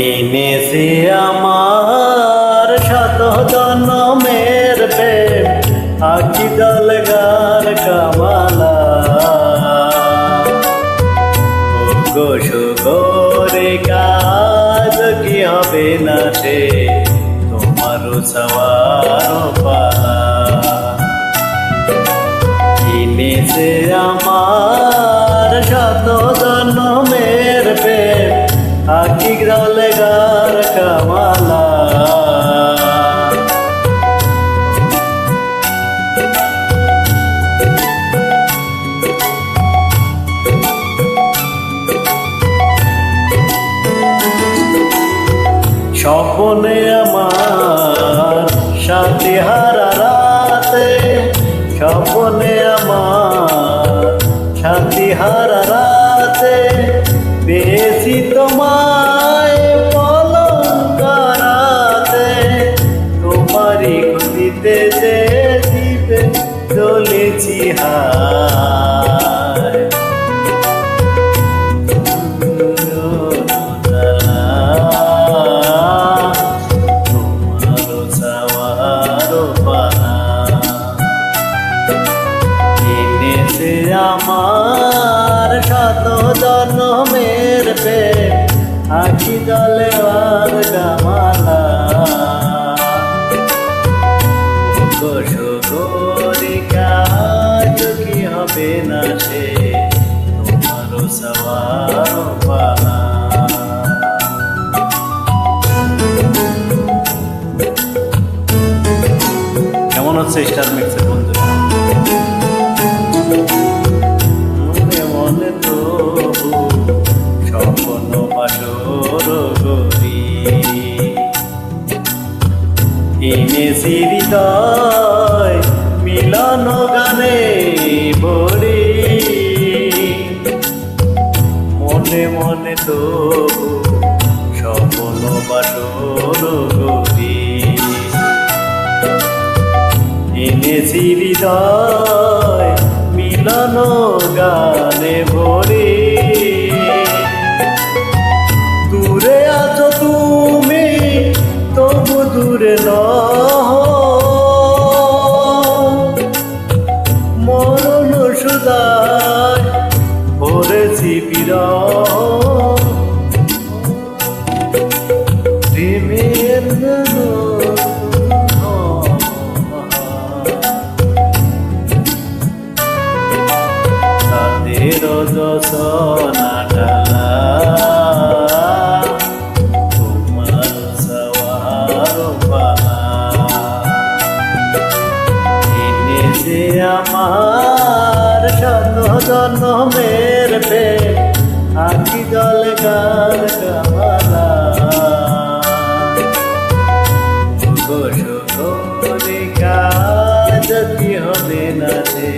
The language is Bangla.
এনেছে আমার শত জন্মের প্রেম, আঁকি দলগার কামালা। গো সুগরে কাজ কি হবে না সে, তোমার সওয়ার পালা। এনেছে আমার শত জন্মের প্রেম, আঁকি দলগার কামালা। স্বপ্নে আমার শান্তি হারা রাতে, স্বপ্নে আমার শান্তি হারা রাতে, পেয়েছি তোমায় পলঙ্কারাতে। তোমারই খুঁজিতে যে দিবে চলেছি হায়। তোমার সওয়ার পালা। এনেছে আমার শত জন্মের প্রেম, আঁকি দলগার কামালা। গো সুগরি কাজ কি হবে না সে, তোমার সওয়ার পালা। কেমন হচ্ছে স্টার মিক্সের বন্ধুরা? মনে মনে তো স্বপ্ন বাসর গরি, এনেছি হৃদয় মিলন গানে ভরি। মনে মনে তো স্বপ্ন বাসর গরি, এনেছি হৃদয় মিলন গানে ভরি। দূরে আছো তুমি তবু দূরে নও, মরণ সুদায় ভরেছি বিরহ। প্রেমের রজসনা ডালা, তোমার সওয়ার পালা। এনেছে আমার শত জন্মের প্রেম, আঁকি দলগার কামালা। গো সুগরি কাজ কি হবে না সে,